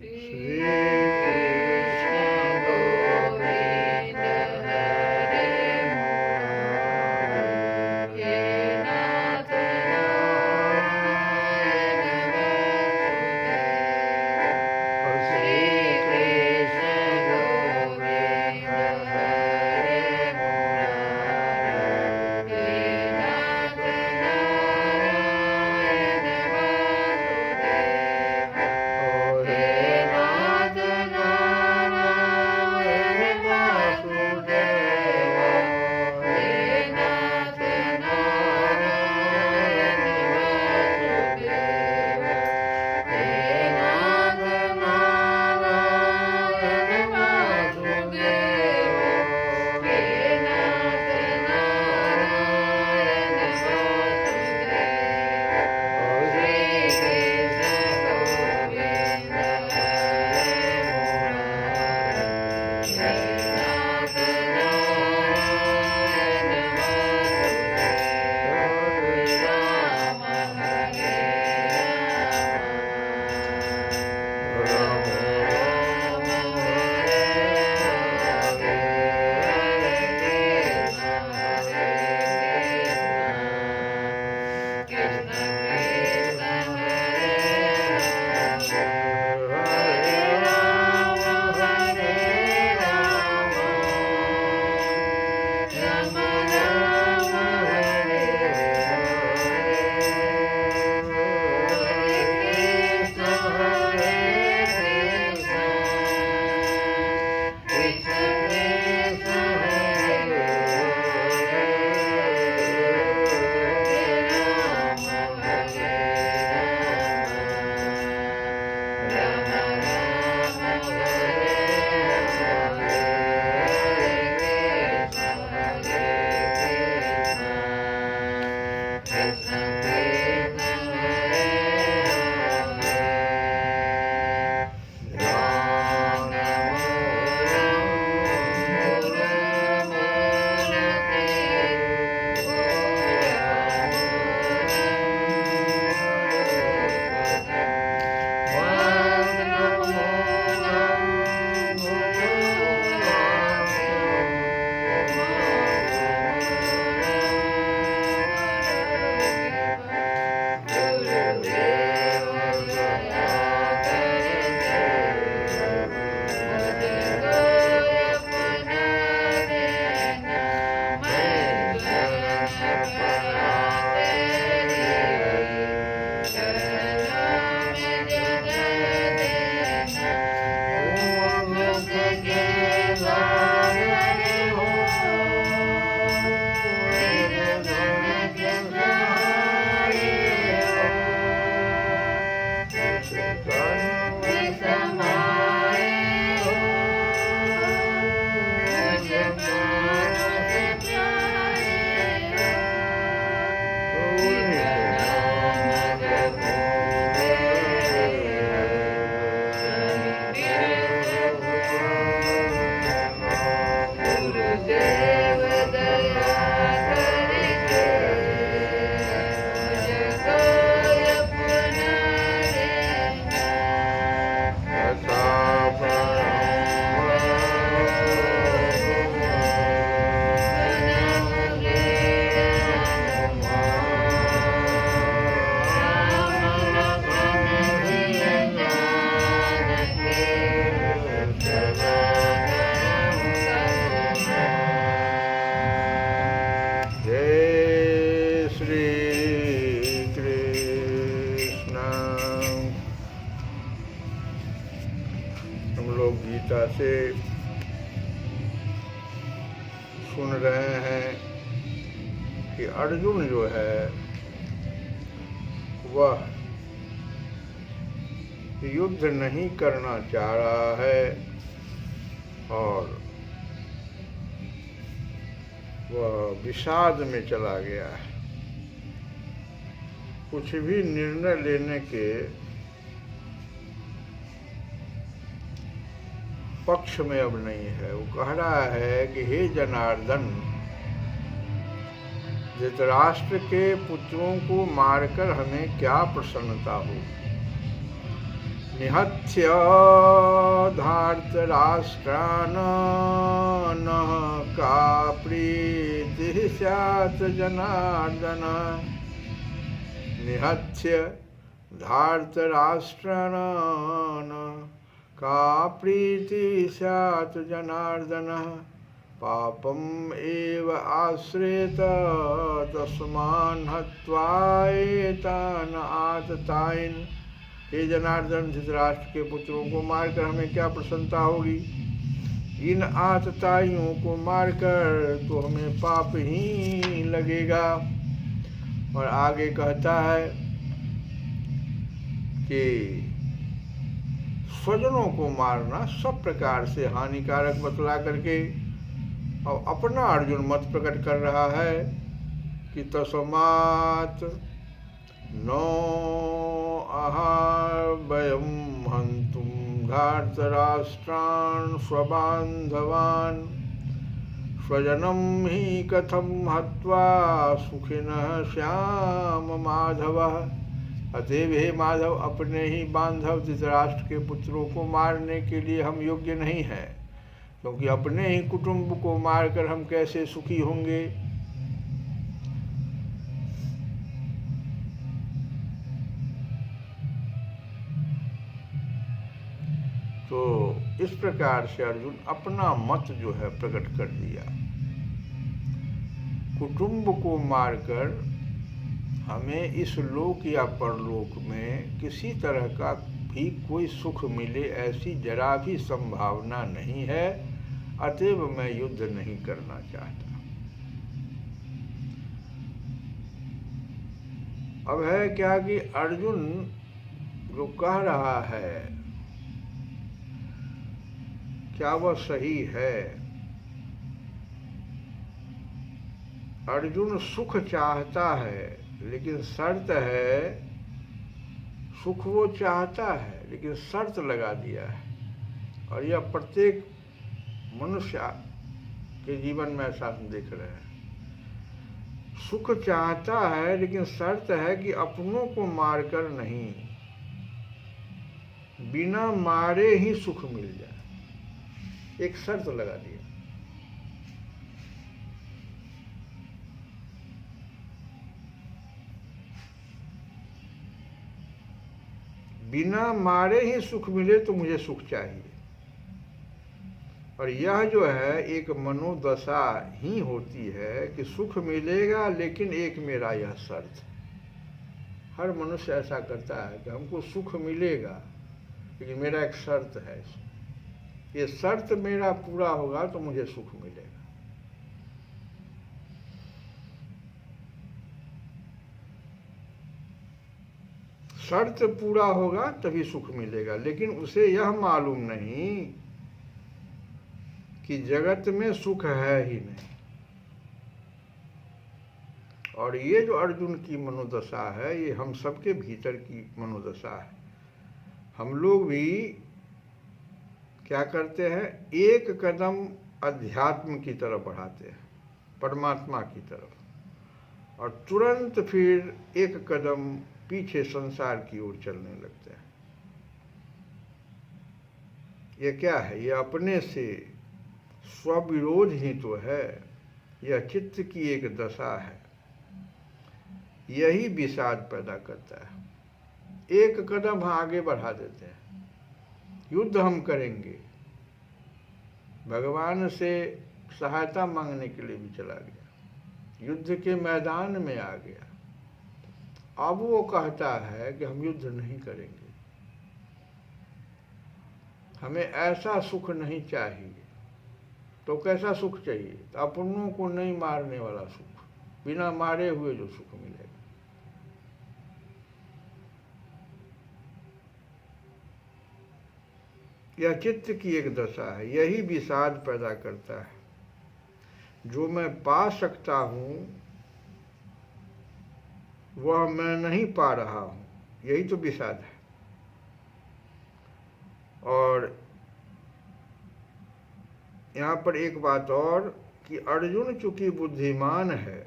श्री कृष्ण गोविंद हरे मुरारी, हे नाथ नारायण वासुदेव। श्री कृष्ण गोविंद हरे मुरारी, हे नाथ नारायण वासुदेव। हे नाथ नारायण वासुदेव, हे नाथ नारायण वासुदेव, हे नाथ नारायण वासुदेव, हे नाथ नारायण वासुदेव। श्री कृष्ण गोविंद हरे मुरारी, हे नाथ नारायण वासुदेव। राम हरे राम, राम हरे हरे, हरे कृष्ण हरे कृष्ण, कृष्ण कृष्ण हरे हरे, हरे राम हरे राम, राम राम हरे हरे, कृष्ण हरे कृष्ण, कृष्ण कृष्ण हरे हरे, राम हरे राम, राम राम हरे हरे, हरे कृष्ण हरे कृष्ण, कृष्ण कृष्ण हरे हरे। राम मूलमूलमूलते, गुरुदेव दया करके मुझको अपना लेना, ऐसा बनाओगे राम, राम लखन सिया जानकी, सदा जय श्री कृष्ण। हम लोग गीता से सुन रहे हैं कि अर्जुन जो है वह युद्ध नहीं करना चाह रहा है और वह विषाद में चला गया है। कुछ भी निर्णय लेने के पक्ष में अब नहीं है। वो कह रहा है कि हे जनार्दन, धृतराष्ट्र के पुत्रों को मारकर हमें क्या प्रसन्नता हो। निहत्य धार्तराष्ट्रान् का प्रीतिः स्यात् जनार्दन। निहत्य धार्तराष्ट्रान् का प्रीतिः स्यात् जनार्दन। पापम् एव आश्रेत तस्मान् हत्वा एतान् आततायिन्। हे जनार्दन, धृतराष्ट्र के पुत्रों को मारकर हमें क्या प्रसन्नता होगी? इन आतताइयों को मारकर तो हमें पाप ही लगेगा। और आगे कहता है कि स्वजनों को मारना सब प्रकार से हानिकारक बतला करके और अपना अर्जुन मत प्रकट कर रहा है कि तस्मात् नो अहावयं हन्तुं धार्तराष्ट्रान् स्वबान्धवान् स्वजनं हि कथं हत्वा सुखिनः श्याम माधवः। अतएव हे माधव, अपने ही बांधव धृतराष्ट्र के पुत्रों को मारने के लिए हम योग्य नहीं हैं, क्योंकि अपने ही कुटुंब को मारकर हम कैसे सुखी होंगे। तो इस प्रकार से अर्जुन अपना मत जो है प्रकट कर दिया। कुटुंब को मारकर हमें इस लोक या परलोक में किसी तरह का भी कोई सुख मिले, ऐसी जरा भी संभावना नहीं है। अतएव मैं युद्ध नहीं करना चाहता। अब है क्या कि अर्जुन जो कह रहा है क्या वह सही है? अर्जुन सुख चाहता है, लेकिन शर्त है, सुख वो चाहता है लेकिन शर्त लगा दिया है। और यह प्रत्येक मनुष्य के जीवन में ऐसा हम देख रहे हैं। सुख चाहता है लेकिन शर्त है कि अपनों को मारकर नहीं, बिना मारे ही सुख मिल जाए, एक शर्त लगा दिया। बिना मारे ही सुख मिले तो मुझे सुख चाहिए। और यह जो है एक मनोदशा ही होती है कि सुख मिलेगा, लेकिन एक मेरा यह शर्त। हर मनुष्य ऐसा करता है कि हमको सुख मिलेगा, लेकिन मेरा एक शर्त है, ये शर्त मेरा पूरा होगा तो मुझे सुख मिलेगा। शर्त पूरा होगा तभी सुख मिलेगा, लेकिन उसे यह मालूम नहीं कि जगत में सुख है ही नहीं। और ये जो अर्जुन की मनोदशा है, ये हम सबके भीतर की मनोदशा है। हम लोग भी क्या करते हैं, एक कदम अध्यात्म की तरफ बढ़ाते हैं, परमात्मा की तरफ, और तुरंत फिर एक कदम पीछे संसार की ओर चलने लगते हैं। ये क्या है? ये अपने से स्वविरोध ही तो है। यह चित्त की एक दशा है, यही विषाद पैदा करता है। एक कदम आगे बढ़ा देते हैं, युद्ध हम करेंगे, भगवान से सहायता मांगने के लिए भी चला गया, युद्ध के मैदान में आ गया। अब वो कहता है कि हम युद्ध नहीं करेंगे, हमें ऐसा सुख नहीं चाहिए। तो कैसा सुख चाहिए? तो अपनों को नहीं मारने वाला सुख, बिना मारे हुए जो सुख मिलेगा। यह चित्त की एक दशा है, यही विषाद पैदा करता है। जो मैं पा सकता हूं वह मैं नहीं पा रहा हूं, यही तो विषाद है। और यहाँ पर एक बात और कि अर्जुन चूंकि बुद्धिमान है,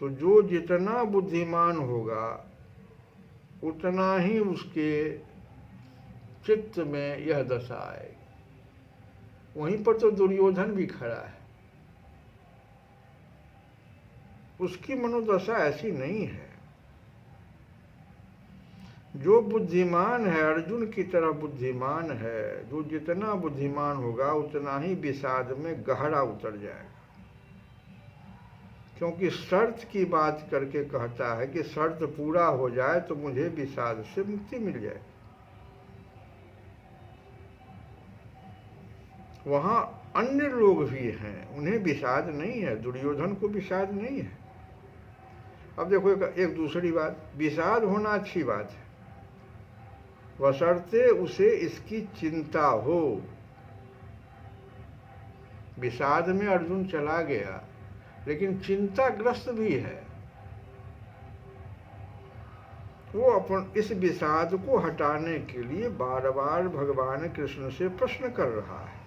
तो जो जितना बुद्धिमान होगा उतना ही उसके चित्त में यह दशा आएगी। वहीं पर तो दुर्योधन भी खड़ा है, उसकी मनोदशा ऐसी नहीं है। जो बुद्धिमान है, अर्जुन की तरह बुद्धिमान है, जो जितना बुद्धिमान होगा उतना ही विषाद में गहरा उतर जाएगा। क्योंकि शर्त की बात करके कहता है कि शर्त पूरा हो जाए तो मुझे विषाद से मुक्ति मिल जाए। वहां अन्य लोग भी हैं, उन्हें विषाद नहीं है, दुर्योधन को विषाद नहीं है। अब देखो एक दूसरी बात, विषाद होना अच्छी बात है, बशर्ते उसे इसकी चिंता हो। विषाद में अर्जुन चला गया, लेकिन चिंताग्रस्त भी है। वो अपन इस विषाद को हटाने के लिए बार बार भगवान कृष्ण से प्रश्न कर रहा है।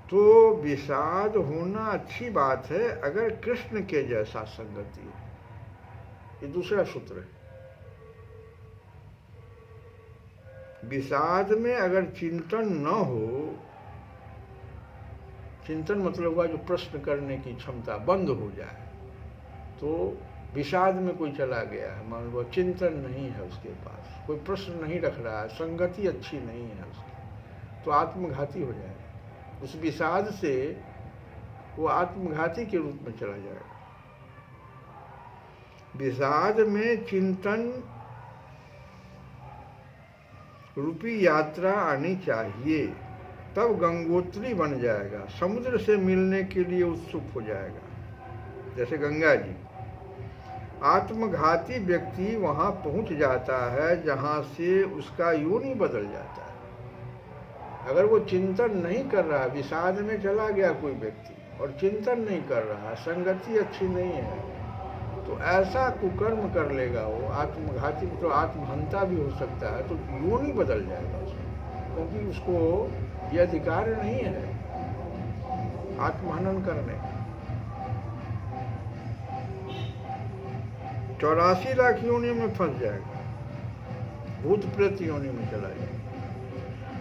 तो विषाद होना अच्छी बात है अगर कृष्ण के जैसा संगति है। ये दूसरा सूत्र है। विषाद में अगर चिंतन न हो, चिंतन मतलब हुआ जो प्रश्न करने की क्षमता बंद हो जाए, तो विषाद में कोई चला गया है, मान लो चिंतन नहीं है उसके पास, कोई प्रश्न नहीं रख रहा है, संगति अच्छी नहीं है उसकी, तो आत्मघाती हो जाएगा। उस विषाद से वो आत्मघाती के रूप में चला जाएगा। विषाद में चिंतन रूपी यात्रा आनी चाहिए, तब गंगोत्री बन जाएगा, समुद्र से मिलने के लिए उत्सुक हो जाएगा। जैसे गंगा जी, आत्मघाती व्यक्ति वहां पहुंच जाता है जहां से उसका योनि बदल जाता है। अगर वो चिंतन नहीं कर रहा, विषाद में चला गया कोई व्यक्ति और चिंतन नहीं कर रहा, संगति अच्छी नहीं है, तो ऐसा कुकर्म कर लेगा वो, आत्मघाती तो आत्महंता भी हो सकता है, तो योनि बदल जाएगा उसमें, क्योंकि उसको ये अधिकार नहीं है आत्महनन करने। 84 लाख योनियों में फंस जाएगा, भूत प्रेत योनि में चला जाएगा।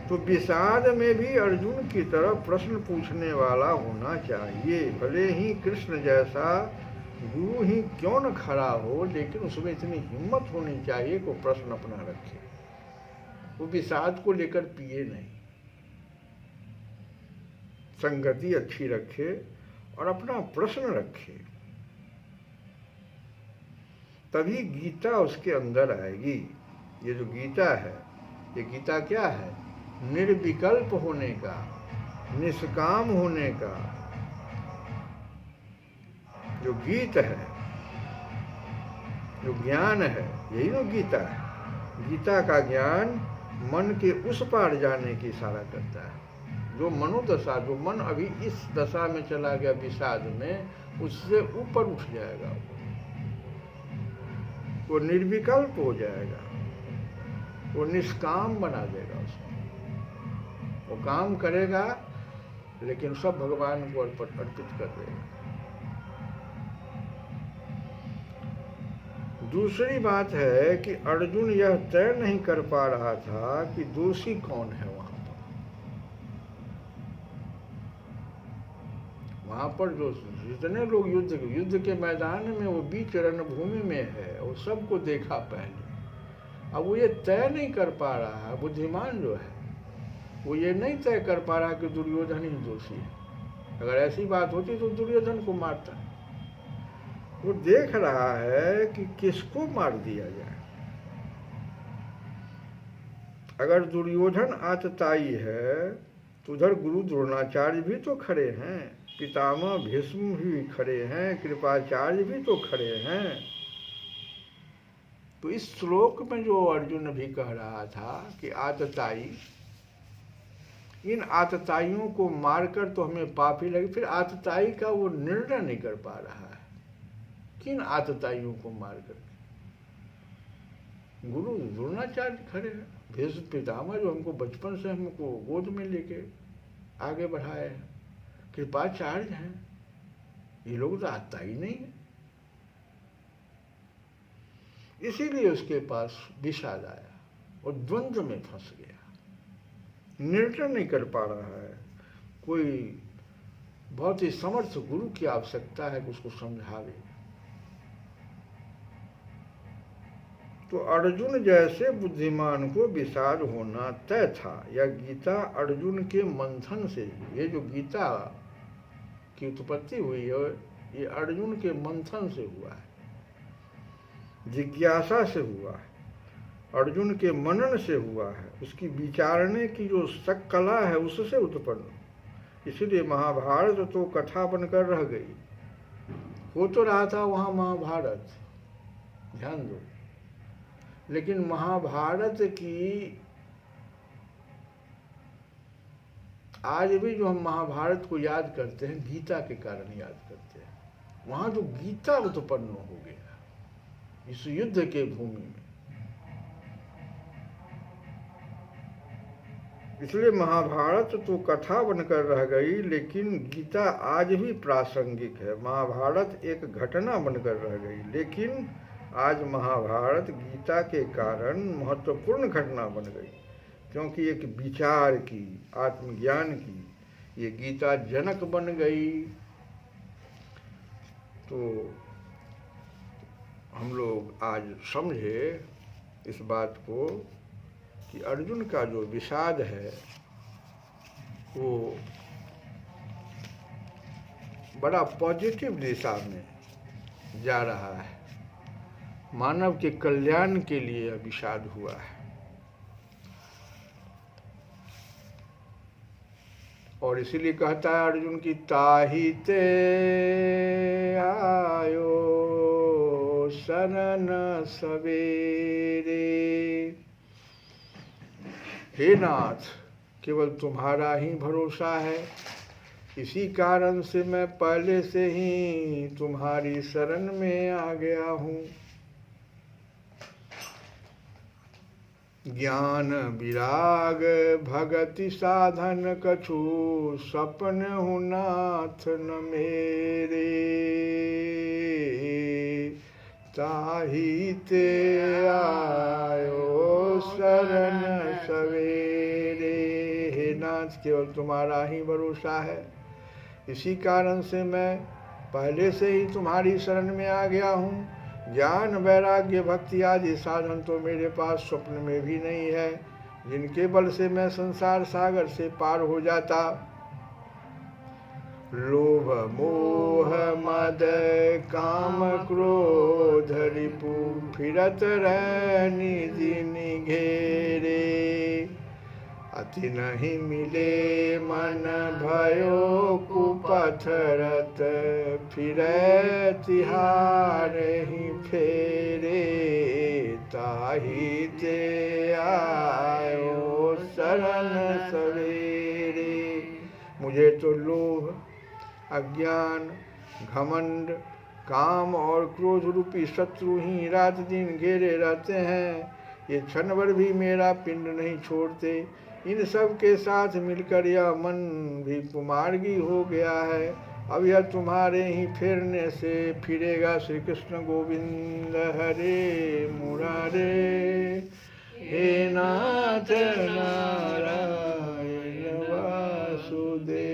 तो विषाद में भी अर्जुन की तरह प्रश्न पूछने वाला होना चाहिए, भले ही कृष्ण जैसा गुरु ही क्यों न खड़ा हो, लेकिन उसमें इतनी हिम्मत होनी चाहिए कि प्रश्न अपना रखे, वो विषाद को लेकर पिए नहीं, संगति अच्छी रखे और अपना प्रश्न रखे, तभी गीता उसके अंदर आएगी। ये जो गीता है, ये गीता क्या है? निर्विकल्प होने का, निष्काम होने का जो गीत है, जो ज्ञान है, यही ना गीता है। गीता का ज्ञान मन के उस पार जाने की इशारा करता है। जो मनोदशा, जो मन अभी इस दशा में चला गया विषाद में, उससे ऊपर उठ जाएगा, वो निर्विकल्प हो जाएगा, वो निष्काम बना देगा उसको। वो काम करेगा लेकिन सब भगवान को अर्पित कर देगा। दूसरी बात है कि अर्जुन यह तय नहीं कर पा रहा था कि दोषी कौन है वहां पर जो जितने लोग युद्ध के मैदान में, वो बीच रणभूमि में है, वो सबको देखा पहले। अब वो ये तय नहीं कर पा रहा है, बुद्धिमान जो है वो ये नहीं तय कर पा रहा कि दुर्योधन ही दोषी है। अगर ऐसी बात होती तो दुर्योधन को मारता। वो देख रहा है कि किसको मार दिया जाए। अगर दुर्योधन आतताई है तो उधर गुरु द्रोणाचार्य भी तो खड़े हैं, पितामह भीष्म भी खड़े हैं, कृपाचार्य भी तो खड़े हैं। तो इस श्लोक में जो अर्जुन भी कह रहा था कि आतताई, इन आतताइयों को मारकर तो हमें पाप ही लगे, फिर आतताई का वो निर्णय नहीं कर पा रहा है किन आतताइयों को मारकर। गुरु द्रोणाचार्य खड़े हैं, भीष्म पितामह जो हमको बचपन से हमको गोद में लेके आगे बढ़ाए हैं, कृपाचार्य हैं, ये लोग तो आतताई नहीं है। इसीलिए उसके पास विषाद आया। और द्वंद्व में फंस गया, निर्णय नहीं कर पा रहा है। कोई बहुत ही समर्थ गुरु की आवश्यकता है कि उसको समझावे। तो अर्जुन जैसे बुद्धिमान को विषाद होना तय था। यह गीता अर्जुन के मंथन से, ये जो गीता की उत्पत्ति हुई है ये अर्जुन के मंथन से हुआ है, जिज्ञासा से हुआ है, अर्जुन के मनन से हुआ है, उसकी विचारने की जो कला है उससे उत्पन्न। इसलिए महाभारत तो कथा बनकर रह गई। हो तो रहा था वहाँ महाभारत, ध्यान दो, लेकिन महाभारत की आज भी जो हम महाभारत को याद करते हैं गीता के कारण याद करते हैं। वहाँ जो गीता उत्पन्न हो गया इस युद्ध के भूमि में, इसलिए महाभारत तो कथा बनकर रह गई, लेकिन गीता आज भी प्रासंगिक है। महाभारत एक घटना बनकर रह गई, लेकिन आज महाभारत गीता के कारण महत्वपूर्ण घटना बन गई, क्योंकि एक विचार की, आत्मज्ञान की ये गीता जनक बन गई। तो हम लोग आज समझे इस बात को कि अर्जुन का जो विषाद है वो बड़ा पॉजिटिव दिशा में जा रहा है, मानव के कल्याण के लिए विषाद हुआ है। और इसीलिए कहता है अर्जुन की ताहि ते आयो शरण सवेरे। हे नाथ, केवल तुम्हारा ही भरोसा है, इसी कारण से मैं पहले से ही तुम्हारी शरण में आ गया हूँ। ज्ञान विराग भगति साधन कछु, सपन हूँ नाथ न मेरे। ताहि ते आयो शरण सवेरे। हे नाथ, केवल तुम्हारा ही भरोसा है, इसी कारण से मैं पहले से ही तुम्हारी शरण में आ गया हूँ। ज्ञान वैराग्य भक्ति आदि साधन तो मेरे पास स्वप्न में भी नहीं है, जिनके बल से मैं संसार सागर से पार हो जाता। लोभ मोह मद काम क्रोध रिपु, फिरत रहनी जिनि घेरे। अति नहीं मिले मन भयो कुपथरत, फिरै तिहारहि फेरे। ताहि ते आयो शरण सवेरे। मुझे तो लोभ, अज्ञान, घमंड, काम और क्रोध रूपी शत्रु ही रात दिन घेरे रहते हैं। ये क्षण भर भी मेरा पिंड नहीं छोड़ते। इन सब के साथ मिलकर यह मन भी कुमार्गी हो गया है। अब यह तुम्हारे ही फेरने से फिरेगा। श्री कृष्ण गोविंद हरे मुरारे। हे नाथ नारायण वासुदेव।